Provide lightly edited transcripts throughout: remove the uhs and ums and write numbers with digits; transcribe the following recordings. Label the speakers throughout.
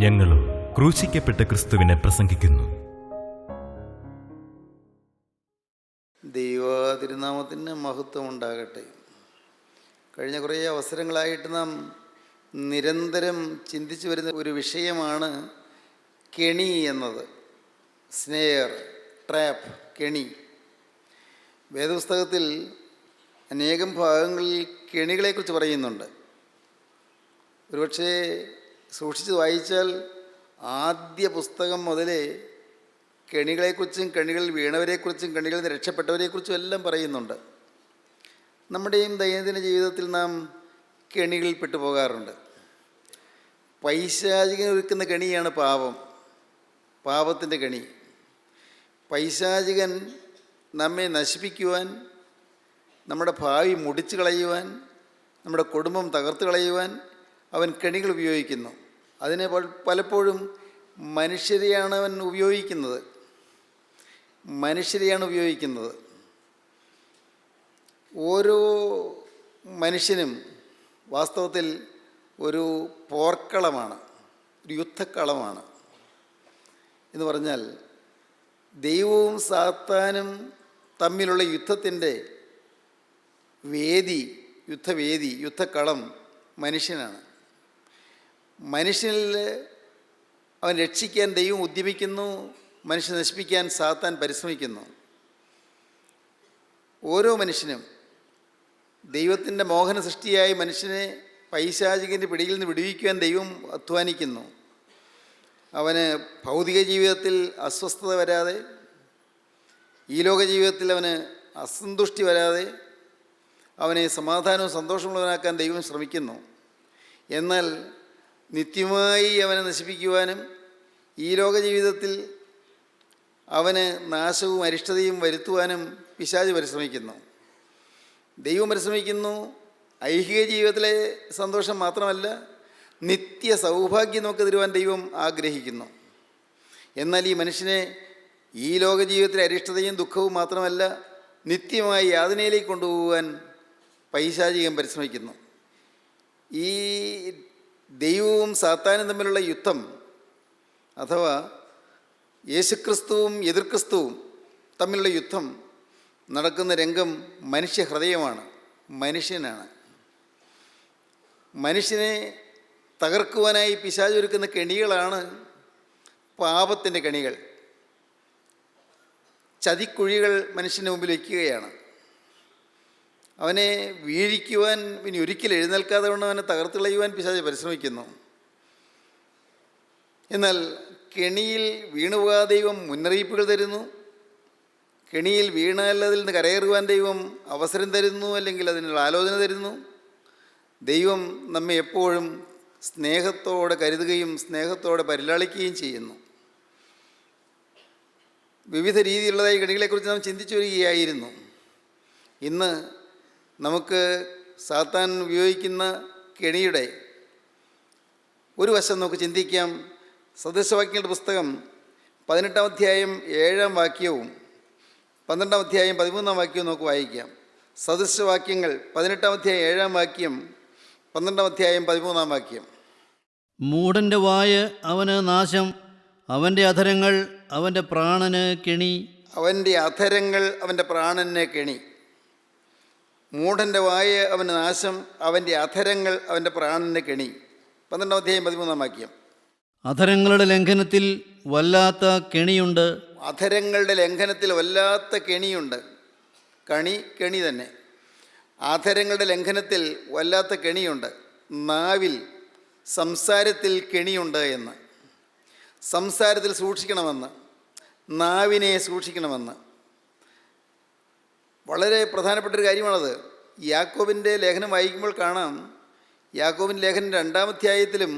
Speaker 1: ഞങ്ങളും ക്രൂശിക്കപ്പെട്ട ക്രിസ്തുവിനെ പ്രസംഗിക്കുന്നു.
Speaker 2: ദൈവ തിരുനാമത്തിന് മഹത്വം ഉണ്ടാകട്ടെ. കഴിഞ്ഞ കുറേ അവസരങ്ങളായിട്ട് നാം നിരന്തരം ചിന്തിച്ചു വരുന്ന ഒരു വിഷയമാണ് കെണി എന്നത്. സ്നെയർ, ട്രാപ്പ്, കെണി. വേദപുസ്തകത്തിൽ അനേകം ഭാഗങ്ങളിൽ കെണികളെക്കുറിച്ച് പറയുന്നുണ്ട്. ഒരുപക്ഷെ സൂക്ഷിച്ച് വായിച്ചാൽ ആദ്യ പുസ്തകം മുതലേ കെണികളെക്കുറിച്ചും കെണികളിൽ വീണവരെക്കുറിച്ചും കെണികളിൽ നിന്ന് രക്ഷപ്പെട്ടവരെക്കുറിച്ചും എല്ലാം പറയുന്നുണ്ട്. നമ്മുടെയും ദൈനംദിന ജീവിതത്തിൽ നാം കെണികളിൽ പെട്ടുപോകാറുണ്ട്. പൈശാചികൻ ഒരുക്കുന്ന കെണിയാണ് പാപം, പാപത്തിൻ്റെ കെണി. പൈശാചികൻ നമ്മെ നശിപ്പിക്കുവാൻ, നമ്മുടെ ഭാവി മുടിച്ചു കളയുവാൻ, നമ്മുടെ കുടുംബം തകർത്ത് കളയുവാൻ അവൻ കെണികൾ ഉപയോഗിക്കുന്നു. അതിനെ പലപ്പോഴും മനുഷ്യരെയാണ് അവൻ ഉപയോഗിക്കുന്നത്. ഓരോ മനുഷ്യനും വാസ്തവത്തിൽ ഒരു പോർക്കളമാണ്, ഒരു യുദ്ധക്കളമാണ്. എന്ന് പറഞ്ഞാൽ ദൈവവും സാത്താനും തമ്മിലുള്ള യുദ്ധത്തിൻ്റെ യുദ്ധക്കളം മനുഷ്യനാണ്. മനുഷ്യനിൽ അവൻ രക്ഷിക്കാൻ ദൈവം ഉദ്യമിക്കുന്നു, മനുഷ്യനെ നശിപ്പിക്കാൻ സാത്താൻ പരിശ്രമിക്കുന്നു. ഓരോ മനുഷ്യനും ദൈവത്തിൻ്റെ മോഹന സൃഷ്ടിയായി മനുഷ്യനെ പൈശാചികൻ്റെ പിടിയിൽ നിന്ന് വിടുവിക്കുവാൻ ദൈവം അധ്വാനിക്കുന്നു. അവന് ഭൗതിക ജീവിതത്തിൽ അസ്വസ്ഥത വരാതെ, ഈ ലോക ജീവിതത്തിൽ അവന് അസന്തുഷ്ടി വരാതെ അവനെ സമാധാനവും സന്തോഷമുള്ളവനാക്കാൻ ദൈവം ശ്രമിക്കുന്നു. എന്നാൽ നിത്യമായി അവനെ നശിപ്പിക്കുവാനും ഈ ലോക ജീവിതത്തിൽ അവന് നാശവും അരിഷ്ടതയും വരുത്തുവാനും പിശാച് പരിശ്രമിക്കുന്നു. ദൈവം പരിശ്രമിക്കുന്നു. ഐഹിക ജീവിതത്തിലെ സന്തോഷം മാത്രമല്ല, നിത്യ സൗഭാഗ്യം നമുക്ക് തരുവാൻ ദൈവം ആഗ്രഹിക്കുന്നു. എന്നാൽ ഈ മനുഷ്യനെ ഈ ലോക ജീവിതത്തിലെ അരിഷ്ടതയും ദുഃഖവും മാത്രമല്ല, നിത്യമായി യാതനയിലേക്ക് കൊണ്ടുപോകാൻ പൈശാചികൻ പരിശ്രമിക്കുന്നു. ഈ ദൈവവും സാത്താനും തമ്മിലുള്ള യുദ്ധം, അഥവാ യേശുക്രിസ്തുവും എതിർക്രിസ്തുവും തമ്മിലുള്ള യുദ്ധം നടക്കുന്ന രംഗം മനുഷ്യഹൃദയമാണ്, മനുഷ്യനാണ്. മനുഷ്യനെ തകർക്കുവാനായി പിശാച് ഒരുക്കുന്ന കെണികളാണ് പാപത്തിൻ്റെ കെണികൾ. ചതിക്കുഴികൾ മനുഷ്യൻ്റെ മുമ്പിൽ വയ്ക്കുകയാണ്. അവനെ വീഴിക്കുവാൻ, ഇനി ഒരിക്കലും എഴുന്നേൽക്കാതെ കൊണ്ട് അവനെ തകർത്തുകളയുവാൻ പിശാച് പരിശ്രമിക്കുന്നു. എന്നാൽ കെണിയിൽ വീണുപോകാതെ ദൈവം മുന്നറിയിപ്പുകൾ തരുന്നു. കെണിയിൽ വീണാൽ അതിൽ നിന്ന് കരകയറുവാൻ ദൈവം അവസരം തരുന്നു, അല്ലെങ്കിൽ അതിനുള്ള ആലോചന തരുന്നു. ദൈവം നമ്മെ എപ്പോഴും സ്നേഹത്തോടെ കരുതുകയും സ്നേഹത്തോടെ പരിലാളിക്കുകയും ചെയ്യുന്നു. വിവിധ രീതിയിലുള്ളതായ കെണികളെക്കുറിച്ച് നാം ചിന്തിച്ചു വരികയായിരുന്നു. ഇന്ന് നമുക്ക് സാത്താൻ ഉപയോഗിക്കുന്ന കെണിയുടെ ഒരു വശം നമുക്ക് ചിന്തിക്കാം. സദൃശവാക്യങ്ങളുടെ പുസ്തകം 18-ാം അധ്യായം 7-ാം വാക്യവും 12-ാം അധ്യായം 13-ാം വാക്യവും നമുക്ക് വായിക്കാം. സദൃശവാക്യങ്ങൾ 18-ാം അധ്യായം 7-ാം വാക്യം, 12-ാം അധ്യായം 13-ാം വാക്യം.
Speaker 3: മൂഢൻ്റെ വായ് അവന് നാശം, അവൻ്റെ അധരങ്ങൾ അവൻ്റെ പ്രാണന് കെണി.
Speaker 2: അവൻ്റെ അധരങ്ങൾ അവൻ്റെ പ്രാണന് കെണി. മൂഢൻ്റെ വായ് അവന് നാശം, അവൻ്റെ അധരങ്ങൾ അവൻ്റെ പ്രാണന് കെണി. 12-ാം അധ്യായം 13-ാം വാക്യം.
Speaker 3: അധരങ്ങളുടെ ലംഘനത്തിൽ വല്ലാത്ത കെണിയുണ്ട്.
Speaker 2: അധരങ്ങളുടെ ലംഘനത്തിൽ വല്ലാത്ത കെണിയുണ്ട്. കെണി തന്നെ. അധരങ്ങളുടെ ലംഘനത്തിൽ വല്ലാത്ത കെണിയുണ്ട്. നാവിൽ, സംസാരത്തിൽ കെണിയുണ്ട് എന്ന്. സംസാരത്തിൽ സൂക്ഷിക്കണമെന്ന്, നാവിനെ സൂക്ഷിക്കണമെന്ന്. വളരെ പ്രധാനപ്പെട്ടൊരു കാര്യമാണത്. യാക്കോബിൻ്റെ ലേഖനം വായിക്കുമ്പോൾ കാണാം. യാക്കോബിൻ്റെ ലേഖനം 2-ാം അധ്യായത്തിലും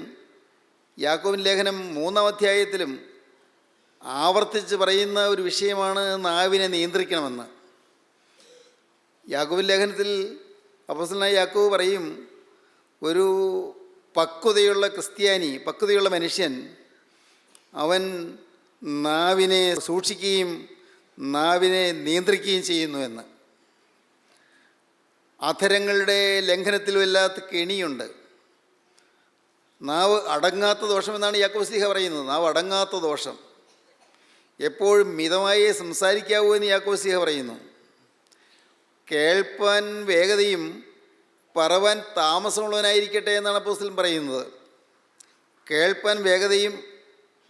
Speaker 2: യാക്കോബിൻ്റെ ലേഖനം 3-ാം അധ്യായത്തിലും ആവർത്തിച്ച് പറയുന്ന ഒരു വിഷയമാണ് നാവിനെ നിയന്ത്രിക്കണമെന്ന്. യാക്കോബിൻ്റെ ലേഖനത്തിൽ അപ്പോസ്തലനായ യാക്കോബ് പറയും, ഒരു പക്വതയുള്ള ക്രിസ്ത്യാനി, പക്വതയുള്ള മനുഷ്യൻ, അവൻ നാവിനെ സൂക്ഷിക്കുകയും നാവിനെ നിയന്ത്രിക്കുകയും ചെയ്യുന്നു എന്ന്. അധരങ്ങളുടെ ലംഘനത്തിൽ വല്ലാത്ത കെണിയുണ്ട്. നാവ് അടങ്ങാത്ത ദോഷമെന്നാണ് യാക്കോബ് പറയുന്നത്. നാവ് അടങ്ങാത്ത ദോഷം. എപ്പോഴും മിതമായേ സംസാരിക്കാവൂ എന്ന് യാക്കോബ് പറയുന്നു. കേൾപ്പാൻ വേഗതയും പറവാൻ താമസമുള്ളവനായിരിക്കട്ടെ എന്നാണ് അപ്പോസ്തലൻ പറയുന്നത്. കേൾപ്പാൻ വേഗതയും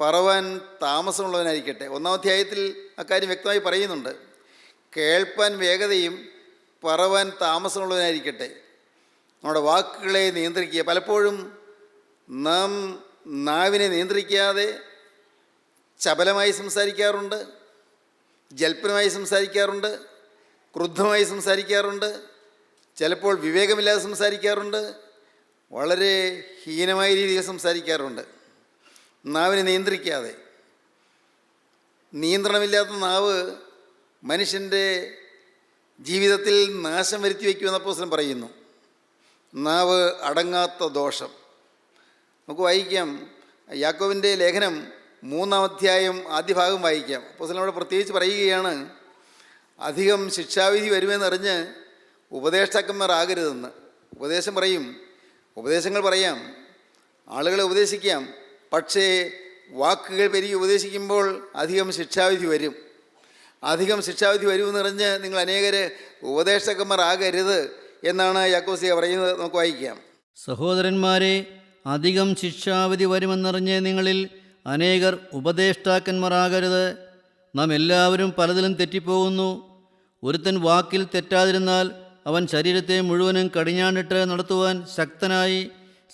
Speaker 2: പറവാൻ താമസമുള്ളവനായിരിക്കട്ടെ. 1-ാം അധ്യായത്തിൽ അക്കാര്യം വ്യക്തമായി പറയുന്നുണ്ട്. കേൾപ്പാൻ വേഗതയും പറവാൻ താമസമുള്ളവനായിരിക്കട്ടെ. നമ്മുടെ വാക്കുകളെ നിയന്ത്രിക്കുക. പലപ്പോഴും നാം നാവിനെ നിയന്ത്രിക്കാതെ ചപലമായി സംസാരിക്കാറുണ്ട്, ജൽപ്പനമായി സംസാരിക്കാറുണ്ട്, ക്രുദ്ധമായി സംസാരിക്കാറുണ്ട്, ചിലപ്പോൾ വിവേകമില്ലാതെ സംസാരിക്കാറുണ്ട്, വളരെ ഹീനമായ രീതിയിൽ സംസാരിക്കാറുണ്ട്. നാവിനെ നിയന്ത്രിക്കാതെ. നിയന്ത്രണമില്ലാത്ത നാവ് മനുഷ്യൻ്റെ ജീവിതത്തിൽ നാശം വരുത്തി വയ്ക്കുമെന്ന് അപ്പോസ്തലൻ പറയുന്നു. നാവ് അടങ്ങാത്ത ദോഷം. നമുക്ക് വായിക്കാം, യാക്കോബിൻ്റെ ലേഖനം 3-ാം അധ്യായം ആദ്യ ഭാഗം വായിക്കാം. അപ്പോസ്തലൻ അവിടെ പ്രത്യേകിച്ച് പറയുകയാണ്, അധികം ശിക്ഷാവിധി വരുമെന്നറിഞ്ഞ് ഉപദേഷ്ടാക്കന്മാർ ആകരുതെന്ന്. ഉപദേശങ്ങൾ പറയാം, ആളുകളെ ഉപദേശിക്കാം. പക്ഷേ വാക്കുകൾ പെരുകി ഉപദേശിക്കുമ്പോൾ അധികം ശിക്ഷാവിധി വരും. അധികം ശിക്ഷാവിധി വരുമെന്നറിഞ്ഞ് നിങ്ങൾ അനേകരെ ഉപദേഷ്ടാക്കന്മാർ ആകരുത് എന്നാണ് യാക്കോബ് പറയുന്നത്. നമുക്ക് വായിക്കാം.
Speaker 3: സഹോദരന്മാരെ, അധികം ശിക്ഷാവിധി വരുമെന്നറിഞ്ഞ് നിങ്ങളിൽ അനേകർ ഉപദേഷ്ടാക്കന്മാരാകരുത്. നാം എല്ലാവരും പലതിലും തെറ്റിപ്പോകുന്നു. ഒരുത്തൻ വാക്കിൽ തെറ്റാതിരുന്നാൽ അവൻ ശരീരത്തെ മുഴുവനും കടിഞ്ഞാണിട്ട് നടത്തുവാൻ ശക്തനായി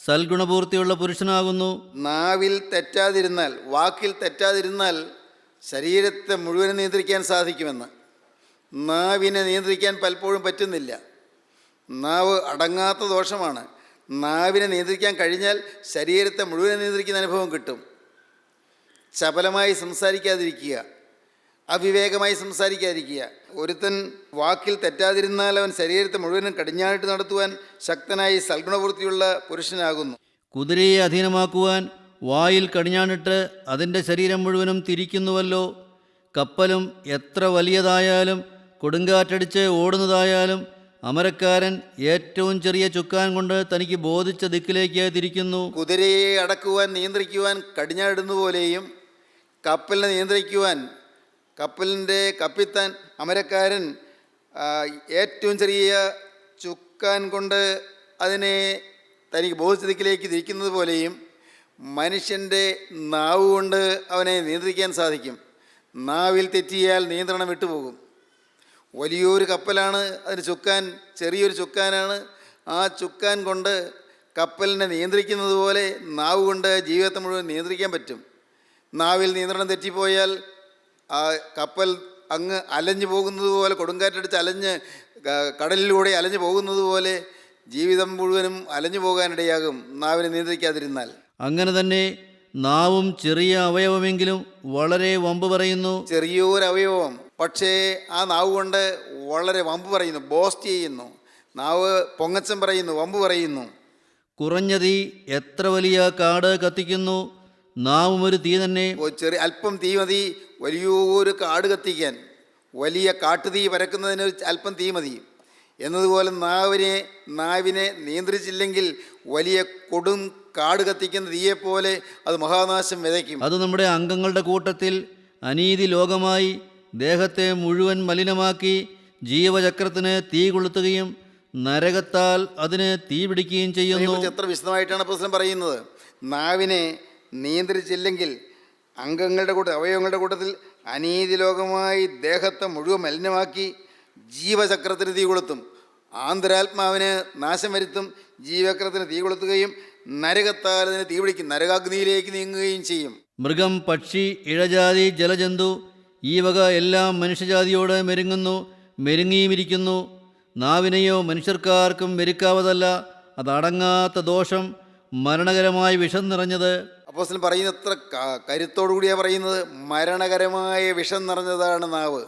Speaker 3: സൽഗുണപൂർത്തിയുള്ള പുരുഷനാകുന്നു.
Speaker 2: നാവിൽ തെറ്റാതിരുന്നാൽ, വാക്കിൽ തെറ്റാതിരുന്നാൽ ശരീരത്തെ മുഴുവനും നിയന്ത്രിക്കാൻ സാധിക്കുമെന്ന്. നാവിനെ നിയന്ത്രിക്കാൻ പലപ്പോഴും പറ്റുന്നില്ല. നാവ് അടങ്ങാത്ത ദോഷമാണ്. നാവിനെ നിയന്ത്രിക്കാൻ കഴിഞ്ഞാൽ ശരീരത്തെ മുഴുവൻ നിയന്ത്രിക്കുന്ന അനുഭവം കിട്ടും. ചപലമായി സംസാരിക്കാതിരിക്കുക, അവിവേകമായി സംസാരിക്കാതിരിക്കുക. ഒരുത്തൻ വാക്കിൽ തെറ്റാതിരുന്നാൽ അവൻ ശരീരത്തെ മുഴുവനും കടിഞ്ഞാണിട്ട് നടത്തുവാൻ ശക്തനായി സൽഗുണപൂർത്തിയുള്ള പുരുഷനാകുന്നു.
Speaker 3: കുതിരയെ അധീനമാക്കുവാൻ വായിൽ കടിഞ്ഞാണിട്ട് അതിൻ്റെ ശരീരം മുഴുവനും തിരിക്കുന്നുവല്ലോ. കപ്പലും എത്ര വലിയതായാലും കൊടുങ്കാറ്റടിച്ച് ഓടുന്നതായാലും അമരക്കാരൻ ഏറ്റവും ചെറിയ ചുക്കാൻ കൊണ്ട് തനിക്ക് ബോധിച്ച ദിക്കിലേക്ക് തിരിക്കുന്നു.
Speaker 2: കുതിരയെ അടക്കുവാൻ നിയന്ത്രിക്കുവാൻ കടിഞ്ഞാണിടുന്ന പോലെയും കപ്പലിനെ നിയന്ത്രിക്കുവാൻ കപ്പലിൻ്റെ കപ്പിത്താൻ അമരക്കാരൻ ഏറ്റവും ചെറിയ ചുക്കാൻ കൊണ്ട് അതിനെ തനിക്ക് ബോധിച്ച ദിക്കിലേക്ക് തിരിക്കുന്നത് പോലെയും മനുഷ്യൻ്റെ നാവ് കൊണ്ട് അവനെ നിയന്ത്രിക്കാൻ സാധിക്കും. നാവിൽ തെറ്റിയാൽ നിയന്ത്രണം വിട്ടുപോകും. വലിയൊരു കപ്പലാണ്, അതിന് ചുക്കാൻ ചെറിയൊരു ചുക്കാനാണ്. ആ ചുക്കാൻ കൊണ്ട് കപ്പലിനെ നിയന്ത്രിക്കുന്നത് പോലെ നാവ് കൊണ്ട് ജീവിതത്തെ മുഴുവൻ നിയന്ത്രിക്കാൻ പറ്റും. നാവിൽ നിയന്ത്രണം തെറ്റിപ്പോയാൽ ആ കപ്പൽ അങ്ങ് അലഞ്ഞു പോകുന്നത് പോലെ, കൊടുങ്കാറ്റടിച്ച് അലഞ്ഞ് കടലിലൂടെ അലഞ്ഞു പോകുന്നത് പോലെ ജീവിതം മുഴുവനും അലഞ്ഞു പോകാനിടയാകും നാവിനെ നിയന്ത്രിക്കാതിരുന്നാൽ.
Speaker 3: അങ്ങനെ തന്നെ നാവും ചെറിയ അവയവമെങ്കിലും വളരെ വമ്പ് പറയുന്നു.
Speaker 2: ചെറിയൊരു അവയവം, പക്ഷേ ആ നാവ് കൊണ്ട് വളരെ വമ്പ് പറയുന്നു, ബോസ്റ്റ് ചെയ്യുന്നു. നാവ് പൊങ്ങച്ചം പറയുന്നു, വമ്പ് പറയുന്നു.
Speaker 3: കുറഞ്ഞ തീ എത്ര വലിയ കാട് കത്തിക്കുന്നു. നാവും ഒരു തീ തന്നെ.
Speaker 2: അല്പം തീ മതി വലിയൊരു കാട് കത്തിക്കാൻ. വലിയ കാട്ടുതീ പരക്കുന്നതിന് അല്പം തീ മതി എന്നതുപോലെ നാവിനെ നിയന്ത്രിച്ചില്ലെങ്കിൽ വലിയ കൊടും കാട് കത്തിക്കുന്ന തീയെപ്പോലെ അത് മഹാനാശം വിതയ്ക്കും.
Speaker 3: അത് നമ്മുടെ അംഗങ്ങളുടെ കൂട്ടത്തിൽ അനീതി ലോകമായി ദേഹത്തെ മുഴുവൻ മലിനമാക്കി ജീവചക്രത്തിന് തീ കൊളുത്തുകയും നരകത്താൽ അതിന് തീ പിടിക്കുകയും ചെയ്യുന്നു.
Speaker 2: എത്ര വിശദമായിട്ടാണ് പ്രശ്നം പറയുന്നത്. നാവിനെ നിയന്ത്രിച്ചില്ലെങ്കിൽ അവയവങ്ങളുടെ കൂട്ടത്തിൽ അനീതി ലോകമായി ദേഹത്തെ മുഴുവൻ മലിനമാക്കി ജീവചക്രത്തിന് തീ കൊളുത്തും. ആന്തരാത്മാവിന് നാശം വരുത്തും. ജീവചക്രത്തിന് തീ കൊളുത്തുകയും നരകത്താൽ അതിന് തീ പിടിക്കും, നരകാഗ്നിയിലേക്ക് നീങ്ങുകയും ചെയ്യും.
Speaker 3: മൃഗം, പക്ഷി, ഇഴജാതി, ജലജന്തു ഈ വക എല്ലാം മനുഷ്യജാതിയോട് മെരുങ്ങിയുമിരിക്കുന്നു. നാവിനെയോ മനുഷ്യർക്കാർക്കും മെരുക്കാവതല്ല. അതടങ്ങാത്ത ദോഷം, മരണകരമായ വിഷം നിറഞ്ഞത്.
Speaker 2: അപ്പോസ്തലൻ പറയുന്ന എത്ര കരുത്തോടു കൂടിയാണ് പറയുന്നത്. മരണകരമായ വിഷം നിറഞ്ഞതാണ് നാവ്.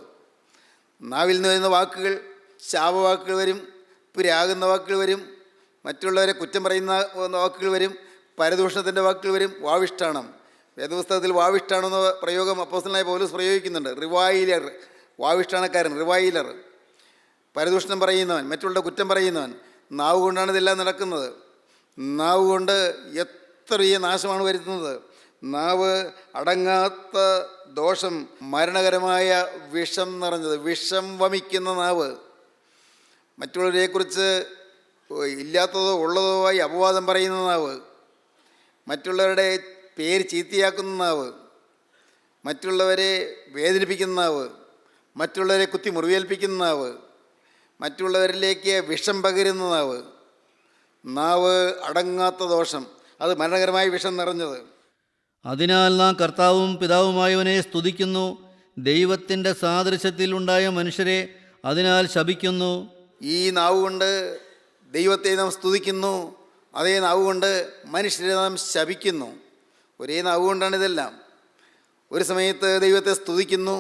Speaker 2: നാവിൽ നിന്ന് വരുന്ന വാക്കുകൾ ശാപവാക്കുകൾ വരും, പുരാകുന്ന വാക്കുകൾ വരും, മറ്റുള്ളവരെ കുറ്റം പറയുന്ന വാക്കുകൾ വരും, പരദൂഷണത്തിൻ്റെ വാക്കുകൾ വരും, വാവിഷ്ഠാണം. വേദപുസ്തകത്തിൽ വാവിഷ്ഠാണം എന്ന പ്രയോഗം അപ്പോസ്തലനായ പൗലോസ് പ്രയോഗിക്കുന്നുണ്ട്. റിവായിലർ, വാവിഷ്ഠാണക്കാരൻ, റിവായിലർ, പരദൂഷണം പറയുന്നവൻ, മറ്റുള്ള കുറ്റം പറയുന്നവൻ. നാവ് കൊണ്ടാണ് ഇതെല്ലാം നടക്കുന്നത്. നാവ് കൊണ്ട് എത്ര വലിയ നാശമാണ് വരുത്തുന്നത്. നാവ് അടങ്ങാത്ത ദോഷം, മരണകരമായ വിഷം നിറഞ്ഞത്, വിഷം വമിക്കുന്ന നാവ്. മറ്റുള്ളവരെക്കുറിച്ച് ഇല്ലാത്തതോ ഉള്ളതോ ആയി അപവാദം പറയുന്ന നാവ്, മറ്റുള്ളവരുടെ പേര് ചീത്തയാക്കുന്ന നാവ്, മറ്റുള്ളവരെ വേദനിപ്പിക്കുന്ന നാവ്, മറ്റുള്ളവരെ കുത്തി മുറിവേൽപ്പിക്കുന്ന നാവ്, മറ്റുള്ളവരിലേക്ക് വിഷം പകരുന്ന നാവ്. നാവ് അടങ്ങാത്ത ദോഷം, അത് മരണകരമായ വിഷം നിറഞ്ഞത്.
Speaker 3: അതിനാൽ നാം കർത്താവും പിതാവുമായവനെ സ്തുതിക്കുന്നു. ദൈവത്തിൻ്റെ സാദൃശ്യത്തിൽ ഉണ്ടായ മനുഷ്യരെ അതിനാൽ ശപിക്കുന്നു.
Speaker 2: ഈ നാവ് കൊണ്ട് ദൈവത്തെ നാം സ്തുതിക്കുന്നു, അതേ നാവ് കൊണ്ട് മനുഷ്യരെ നാം ശപിക്കുന്നു. ഒരേ നാവ് കൊണ്ടാണ് ഇതെല്ലാം. ഒരു സമയത്ത് ദൈവത്തെ സ്തുതിക്കുന്നു,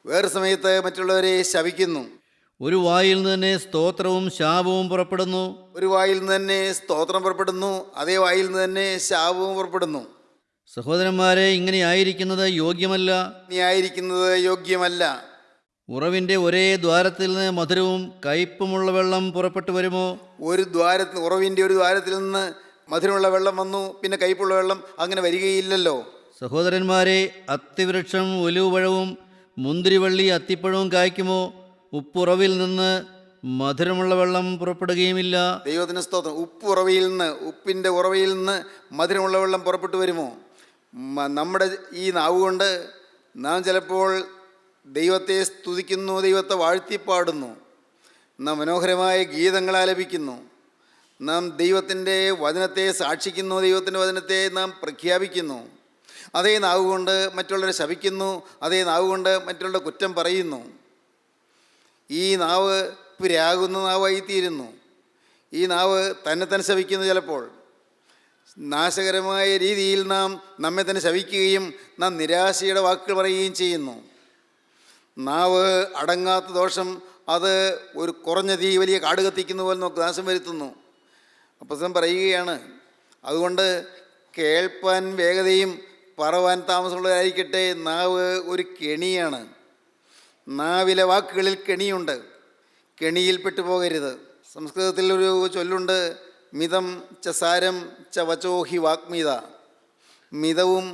Speaker 2: വേറെ സമയത്ത് മറ്റുള്ളവരെ ശപിക്കുന്നു.
Speaker 3: ഒരു വായിൽ നിന്ന് തന്നെ സ്തോത്രവും ശാപവും പുറപ്പെടുന്നു.
Speaker 2: ഒരു വായിൽ നിന്ന് തന്നെ സ്തോത്രം പുറപ്പെടുന്നു, അതേ വായിൽ നിന്ന് തന്നെ ശാപവും പുറപ്പെടുന്നു.
Speaker 3: സഹോദരന്മാരെ, ഇങ്ങനെ ആയിരിക്കുന്നത് യോഗ്യമല്ല.
Speaker 2: ഇനി ആയിരിക്കുന്നത് യോഗ്യമല്ല.
Speaker 3: ഉറവിൻ്റെ ഒരേ ദ്വാരത്തിൽ നിന്ന് മധുരവും കയ്പുമുള്ള വെള്ളം പുറപ്പെട്ടു വരുമോ?
Speaker 2: ഉറവിൻ്റെ ഒരു ദ്വാരത്തിൽ നിന്ന് മധുരമുള്ള വെള്ളം വന്നു, പിന്നെ കയ്പുള്ള വെള്ളം അങ്ങനെ വരികയില്ലല്ലോ.
Speaker 3: സഹോദരന്മാരെ, അത്തിവൃക്ഷം ഒലിവുപഴവും മുന്തിരിവള്ളി അത്തിപ്പഴവും കായ്ക്കുമോ? ഉപ്പുറവിൽ നിന്ന് മധുരമുള്ള വെള്ളം പുറപ്പെടുകയുമില്ല.
Speaker 2: ദൈവത്തിന് സ്തോത്രം. ഉപ്പിൻ്റെ ഉറവയിൽ നിന്ന് മധുരമുള്ള വെള്ളം പുറപ്പെട്ടു വരുമോ? നമ്മുടെ ഈ നാവ് കൊണ്ട് നാം ചിലപ്പോൾ ദൈവത്തെ സ്തുതിക്കുന്നു, ദൈവത്തെ വാഴ്ത്തിപ്പാടുന്നു, നാം മനോഹരമായ ഗീതങ്ങൾ ആലപിക്കുന്നു, നാം ദൈവത്തിൻ്റെ വചനത്തെ സാക്ഷിക്കുന്നു, ദൈവത്തിൻ്റെ വചനത്തെ നാം പ്രഖ്യാപിക്കുന്നു. അതേ നാവ് കൊണ്ട് മറ്റുള്ളവരെ ശപിക്കുന്നു, അതേ നാവ് കൊണ്ട് മറ്റുള്ളവരുടെ കുറ്റം പറയുന്നു. ഈ നാവ് പിരാകുന്ന നാവായിത്തീരുന്നു. ഈ നാവ് തന്നെ ശപിക്കുന്നു. ചിലപ്പോൾ നാശകരമായ രീതിയിൽ നാം നമ്മെ തന്നെ ശപിക്കുകയും നാം നിരാശയുടെ വാക്കുകൾ പറയുകയും ചെയ്യുന്നു. നാവ് അടങ്ങാത്ത ദോഷം, അത് ഒരു കുറഞ്ഞ തീ വലിയ കാട് കത്തിക്കുന്ന പോലെ നമുക്ക് നാശം വരുത്തുന്നു. അപ്പോസ്തലൻ പറയുകയാണ്, അതുകൊണ്ട് കേൾപ്പാൻ വേഗതയും പറവാൻ താമസമുള്ളതായിരിക്കട്ടെ. നാവ് ഒരു കെണിയാണ്. നാവിലെ വാക്കുകളിൽ കെണിയുണ്ട്. കെണിയിൽപ്പെട്ടു പോകരുത്. സംസ്കൃതത്തിൽ ഒരു ചൊല്ലുണ്ട്, മിതം ച സാരം ച വചോഹി വാഗ്മിത. മിതവും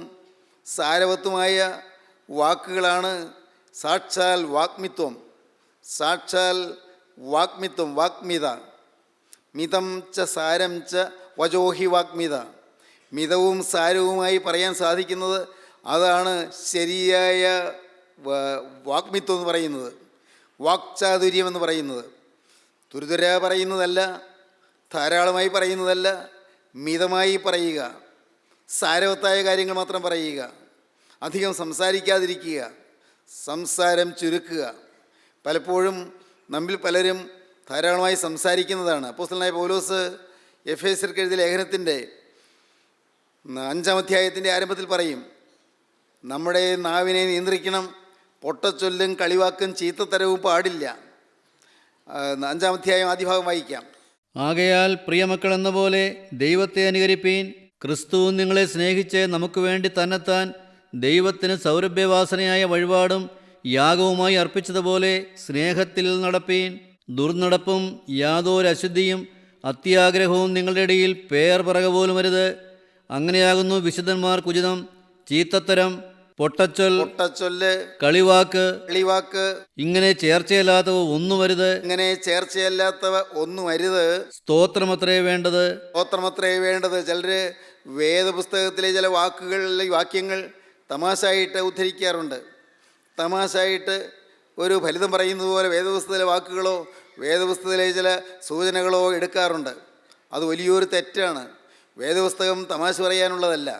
Speaker 2: സാരവത്തുമായ വാക്കുകളാണ് സാക്ഷാൽ വാഗ്മിത്വം. സാക്ഷാൽ വാഗ്മിത്വം, വാഗ്മിത. മിതം ച സാരം ച വചോഹി വാഗ്മിത. മിതവും സാരവുമായി പറയാൻ സാധിക്കുന്നത്, അതാണ് ശരിയായ വാഗ്മിത്വം എന്ന് പറയുന്നത്, വാക്ചാതുര്യം എന്ന് പറയുന്നത്. തുരുതുര പറയുന്നതല്ല, ധാരാളമായി പറയുന്നതല്ല, മിതമായി പറയുക, സാരവത്തായ കാര്യങ്ങൾ മാത്രം പറയുക, അധികം സംസാരിക്കാതിരിക്കുക, സംസാരം ചുരുക്കുക. പലപ്പോഴും നമ്മിൽ പലരും ധാരാളമായി സംസാരിക്കുന്നതാണ്. അപ്പോസ്തലനായ പൗലോസ് എഫേസ്യർക്ക് എഴുതിയ ലേഖനത്തിൻ്റെ 5-ാം അധ്യായത്തിൻ്റെ ആരംഭത്തിൽ പറയും, നമ്മുടെ നാവിനെ നിയന്ത്രിക്കണം, പൊട്ടച്ചൊല്ലും കളിവാക്കും ചീത്തത്തരവും പാടില്ല. 5-ാം അധ്യായം ആദ്യ ഭാഗം വായിക്കാം.
Speaker 3: ആകയാൽ പ്രിയമക്കളെന്ന പോലെ ദൈവത്തെ അനുകരിപ്പീൻ. ക്രിസ്തു നിങ്ങളെ സ്നേഹിച്ച് നമുക്ക് വേണ്ടി തന്നെത്താൻ ദൈവത്തിന് സൗരഭ്യവാസനയായ വഴിപാടും യാഗവുമായി അർപ്പിച്ചതുപോലെ സ്നേഹത്തിൽ നടപ്പീൻ. ദുർനടപ്പും യാതൊരു അശുദ്ധിയും അത്യാഗ്രഹവും നിങ്ങളുടെ ഇടയിൽ പേർ പറക പോലും അരുത്. അങ്ങനെയാകുന്നു ഉചിതം. ചീത്തത്തരം, പൊട്ടച്ചൊല്ല്, കളിവാക്ക് ഇങ്ങനെ ചേർച്ചയല്ലാത്തവ ഒന്നും അരുത്. സ്തോത്രമത്രേ വേണ്ടത്. ചിലര് വേദപുസ്തകത്തിലെ ചില വാക്യങ്ങൾ തമാശായിട്ട് ഉദ്ധരിക്കാറുണ്ട്. തമാശായിട്ട് ഒരു ഫലിതം പറയുന്നത് പോലെ വേദപുസ്തകത്തിലെ വാക്കുകളോ വേദപുസ്തകത്തിലെ ചില സൂചനകളോ എടുക്കാറുണ്ട്. അത് വലിയൊരു തെറ്റാണ്. വേദപുസ്തകം തമാശ പറയാനുള്ളതല്ല.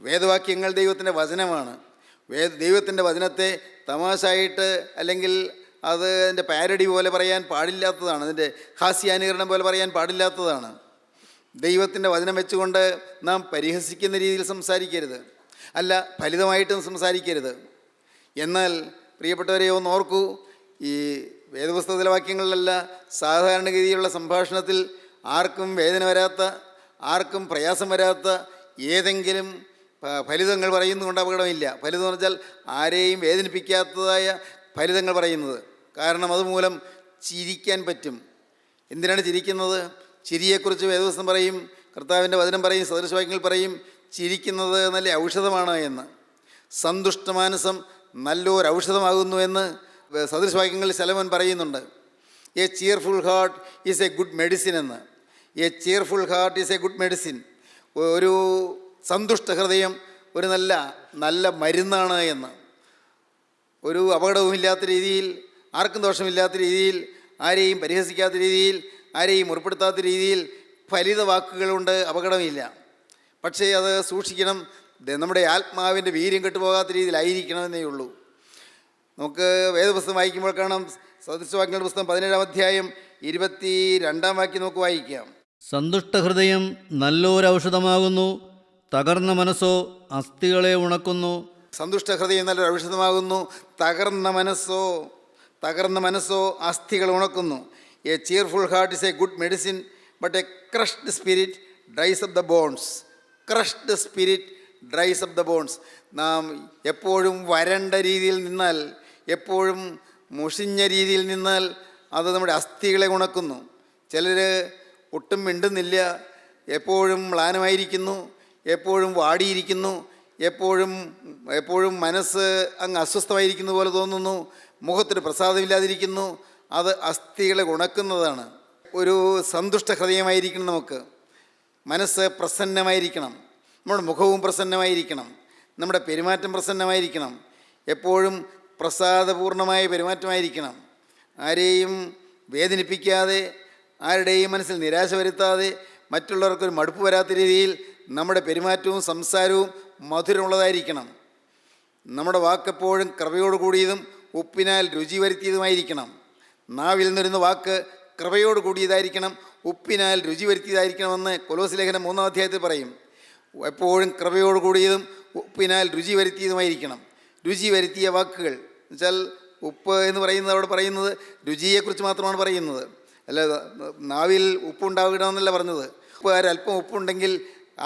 Speaker 3: വേദവാക്യങ്ങൾ ദൈവത്തിൻ്റെ വചനമാണ്. ദൈവത്തിൻ്റെ വചനത്തെ തമാശായിട്ട് അല്ലെങ്കിൽ അത് അതിൻ്റെ പാരഡി പോലെ പറയാൻ പാടില്ലാത്തതാണ്. അതിൻ്റെ ഹാസ്യാനുകരണം പോലെ പറയാൻ പാടില്ലാത്തതാണ്. ദൈവത്തിൻ്റെ വചനം വെച്ചുകൊണ്ട് നാം പരിഹസിക്കുന്ന രീതിയിൽ സംസാരിക്കരുത്, അല്ല ഫലിതമായിട്ടും സംസാരിക്കരുത്. എന്നാൽ പ്രിയപ്പെട്ടവരെ ഒന്ന് ഓർക്കൂ, ഈ വേദപുസ്തകത്തിലെ വാക്യങ്ങളിലല്ല, സാധാരണഗതിയിലുള്ള സംഭാഷണത്തിൽ ആർക്കും വേദന വരാത്ത, ആർക്കും പ്രയാസം വരാത്ത ഏതെങ്കിലും ഫലിതങ്ങൾ പറയുന്നതുകൊണ്ട് അപകടമില്ല. ഫലിതം എന്ന് വെച്ചാൽ ആരെയും വേദനിപ്പിക്കാത്തതായ ഫലിതങ്ങൾ പറയുന്നത്. കാരണം അതുമൂലം ചിരിക്കാൻ പറ്റും. എന്തിനാണ് ചിരിക്കുന്നത്? ചിരിയെക്കുറിച്ച് വേദപുസ്തകം പറയും, കർത്താവിൻ്റെ വചനം പറയും, സദൃശവാക്യങ്ങൾ പറയും.
Speaker 2: ചിരിക്കുന്നത് നല്ല ഔഷധമാണ് എന്ന്. സന്തുഷ്ടമാനസം നല്ലൊരു ഔഷധമാകുന്നു എന്ന് സദൃശവാക്യങ്ങളിൽ ശലോമോൻ പറയുന്നുണ്ട്. A cheerful heart is a good medicine എന്ന്. A cheerful heart is a good medicine. ഒരു സന്തുഷ്ട ഹൃദയം ഒരു നല്ല മരുന്നാണ് എന്ന്. ഒരു അപകടവുമില്ലാത്ത രീതിയിൽ, ആർക്കും ദോഷമില്ലാത്ത രീതിയിൽ, ആരെയും പരിഹസിക്കാത്ത രീതിയിൽ, ആരെയും മുറിപ്പെടുത്താത്ത രീതിയിൽ ഫലിത വാക്കുകളുണ്ട്, അപകടമില്ല. പക്ഷേ അത് സൂക്ഷിക്കണം, നമ്മുടെ ആത്മാവിൻ്റെ വീര്യം കെട്ടുപോകാത്ത രീതിയിലായിരിക്കണമെന്നേ ഉള്ളൂ. നമുക്ക് വേദപുസ്തകം വായിക്കുമ്പോൾ കാണാം, സദൃശവാക്യങ്ങളുടെ പുസ്തകം 17-ാം അധ്യായം 22-ാം വാക്യം നമുക്ക് വായിക്കാം.
Speaker 3: സന്തുഷ്ടഹൃദയം നല്ലൊരൗഷധമാകുന്നു, തകർന്ന മനസ്സോ അസ്ഥികളെ ഉണക്കുന്നു.
Speaker 2: സന്തുഷ്ട ഹൃദയം നല്ലൊരു ഔഷധമാകുന്നു, തകർന്ന മനസ്സോ അസ്ഥികൾ ഉണക്കുന്നു. A cheerful heart is a good medicine, but a crushed spirit dries up the bones. Crushed spirit dries up the bones. നാം എപ്പോഴും വരണ്ട രീതിയിൽ നിന്നാൽ, എപ്പോഴും മുഷിഞ്ഞ രീതിയിൽ നിന്നാൽ അത് നമ്മുടെ അസ്ഥികളെ ഉണക്കുന്നു. ചിലർ ഒട്ടും മിണ്ടുന്നില്ല, എപ്പോഴും മ്ലാനമായിരിക്കുന്നു, എപ്പോഴും വാടിയിരിക്കുന്നു, എപ്പോഴും മനസ്സ് അങ്ങ് അസ്വസ്ഥമായിരിക്കുന്ന പോലെ തോന്നുന്നു, മുഖത്തിന് പ്രസാദമില്ലാതിരിക്കുന്നു. അത് അസ്ഥികളെ ഉണക്കുന്നതാണ്. ഒരു സന്തുഷ്ട ഹൃദയമായിരിക്കണം നമുക്ക്. മനസ്സ് പ്രസന്നമായിരിക്കണം, നമ്മുടെ മുഖവും പ്രസന്നമായിരിക്കണം, നമ്മുടെ പെരുമാറ്റം പ്രസന്നമായിരിക്കണം, എപ്പോഴും പ്രസാദപൂർണമായ പെരുമാറ്റമായിരിക്കണം. ആരെയും വേദനിപ്പിക്കാതെ, ആരുടെയും മനസ്സിൽ നിരാശ വരുത്താതെ, മറ്റുള്ളവർക്കൊരു മടുപ്പ് വരാത്ത രീതിയിൽ നമ്മുടെ പെരുമാറ്റവും സംസാരവും മധുരമുള്ളതായിരിക്കണം. നമ്മുടെ വാക്കെപ്പോഴും കൃപയോട് കൂടിയതും ഉപ്പിനാൽ രുചി വരുത്തിയതുമായിരിക്കണം. നാവിൽ നിന്നിരുന്ന വാക്ക് കൃപയോട് കൂടിയതായിരിക്കണം, ഉപ്പിനാൽ രുചി വരുത്തിയതായിരിക്കണമെന്ന് കൊലോസ്യ ലേഖനം 3-ാം അധ്യായത്തിൽ പറയും. എപ്പോഴും കൃപയോട് കൂടിയതും ഉപ്പിനാൽ രുചി വരുത്തിയതുമായിരിക്കണം. രുചി വരുത്തിയ വാക്കുകൾ എന്നുവെച്ചാൽ ഉപ്പ് എന്ന് പറയുന്നത് അവിടെ പറയുന്നത് രുചിയെക്കുറിച്ച് മാത്രമാണ് പറയുന്നത്. അല്ല, നാവിൽ ഉപ്പുണ്ടാകണമെന്നല്ല പറഞ്ഞത്. അല്പം ഉപ്പുണ്ടെങ്കിൽ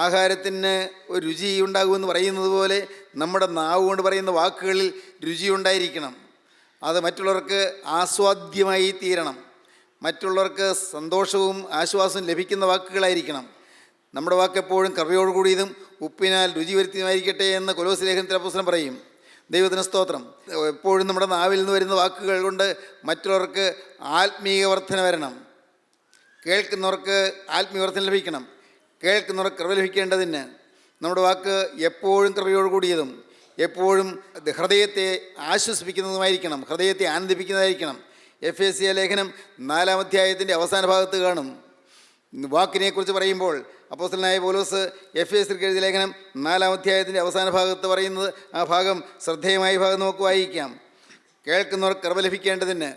Speaker 2: ആഹാരത്തിന് ഒരു രുചി ഉണ്ടാകുമെന്ന് പറയുന്നത് പോലെ നമ്മുടെ നാവ് കൊണ്ട് പറയുന്ന വാക്കുകളിൽ രുചി ഉണ്ടായിരിക്കണം. അത് മറ്റുള്ളവർക്ക് ആസ്വാദ്യമായി തീരണം, മറ്റുള്ളവർക്ക് സന്തോഷവും ആശ്വാസവും ലഭിക്കുന്ന വാക്കുകളായിരിക്കണം. നമ്മുടെ വാക്കെപ്പോഴും കൃപയോട് കൂടിയതും ഉപ്പിനാൽ രുചി വരുത്തിയതുമായിരിക്കട്ടെ എന്ന് കൊലോസ്യ ലേഖനത്തിൽ അപ്പോസ്തലൻ പറയും. ദൈവത്തിന് സ്തോത്രം. എപ്പോഴും നമ്മുടെ നാവിൽ നിന്ന് വരുന്ന വാക്കുകൾ കൊണ്ട് മറ്റുള്ളവർക്ക് ആത്മീയ വർധന വരണം. കേൾക്കുന്നവർക്ക് ആത്മീയ വർധന ലഭിക്കണം. കേൾക്കുന്നവർക്ക് കൃപ ലഭിക്കേണ്ടതിന് നമ്മുടെ വാക്ക് എപ്പോഴും കൃപയോട് കൂടിയതും എപ്പോഴും ഹൃദയത്തെ ആശ്വസിപ്പിക്കുന്നതുമായിരിക്കണം, ഹൃദയത്തെ ആനന്ദിപ്പിക്കുന്നതായിരിക്കണം. എഫേസ്യ ലേഖനം 4-ാം അധ്യായത്തിൻ്റെ അവസാന ഭാഗത്ത് കാണും. വാക്കിനെക്കുറിച്ച് പറയുമ്പോൾ അപ്പോസ്തലനായ പൗലോസ് എഫേസ്യർക്ക് എഴുതിയ ലേഖനം 4-ാം അധ്യായത്തിൻ്റെ അവസാന ഭാഗത്ത് പറയുന്നത്, ആ ഭാഗം ശ്രദ്ധേയമായ ഭാഗം നമുക്ക് വായിക്കാം. കേൾക്കുന്നവർ കൃപ ലഭിക്കേണ്ടതിന്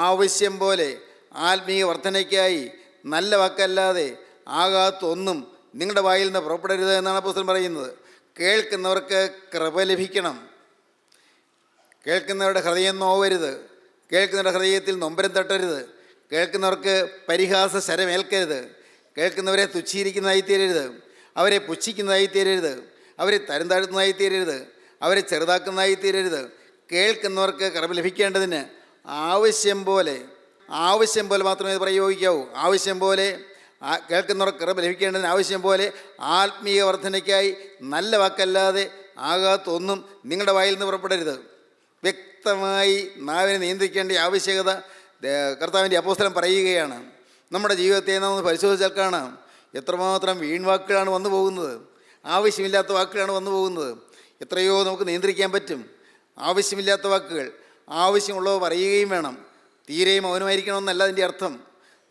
Speaker 2: ആവശ്യം പോലെ ആത്മീയ വർധനയ്ക്കായി നല്ല വാക്കല്ലാതെ ആകാത്തൊന്നും നിങ്ങളുടെ വായിൽ നിന്ന് പുറപ്പെടരുത് എന്നാണ് അപ്പോസ്തലൻ പറയുന്നത്. കേൾക്കുന്നവർക്ക് കൃപ ലഭിക്കണം. കേൾക്കുന്നവരുടെ ഹൃദയം നോവരുത്, കേൾക്കുന്നവരുടെ ഹൃദയത്തിൽ നൊമ്പരം തട്ടരുത്, കേൾക്കുന്നവർക്ക് പരിഹാസ ശരമേൽക്കരുത്, കേൾക്കുന്നവരെ തുച്ഛീകരിക്കുന്നതായി തീരരുത്, അവരെ പുച്ഛിക്കുന്നതായി തീരരുത്, അവരെ തരം താഴ്ത്തുന്നതായി തീരരുത്, അവരെ ചെറുതാക്കുന്നതായി തീരരുത്. കേൾക്കുന്നവർക്ക് കൃപ ലഭിക്കേണ്ടതിന് ആവശ്യം പോലെ മാത്രമേ പ്രയോഗിക്കാവൂ. ആവശ്യം പോലെ കേൾക്കുന്നവർക്ക് കൃപ ലഭിക്കേണ്ടതിന് ആവശ്യം പോലെ ആത്മീയ വർധനയ്ക്കായി നല്ല വാക്കല്ലാതെ ആകാത്തൊന്നും നിങ്ങളുടെ വായിൽ നിന്ന് പുറപ്പെടരുത്. വ്യക്തമായി നാവിനെ നിയന്ത്രിക്കേണ്ട ആവശ്യകത കർത്താവിൻ്റെ അപ്പോസ്തലൻ പറയുകയാണ്. നമ്മുടെ ജീവിതത്തെ നാം ഒന്ന് പരിശോധിച്ചാൽ കാണാം, എത്രമാത്രം വീൺവാക്കുകളാണ് വന്നു പോകുന്നത്, ആവശ്യമില്ലാത്ത വാക്കുകളാണ് വന്നു പോകുന്നത്. എത്രയോ നമുക്ക് നിയന്ത്രിക്കാൻ പറ്റും. ആവശ്യമില്ലാത്ത വാക്കുകൾ ആവശ്യമുള്ളവ പറയുകയും വേണം. തീരെ മൗനമായിരിക്കണമെന്നല്ല അതിൻ്റെ അർത്ഥം.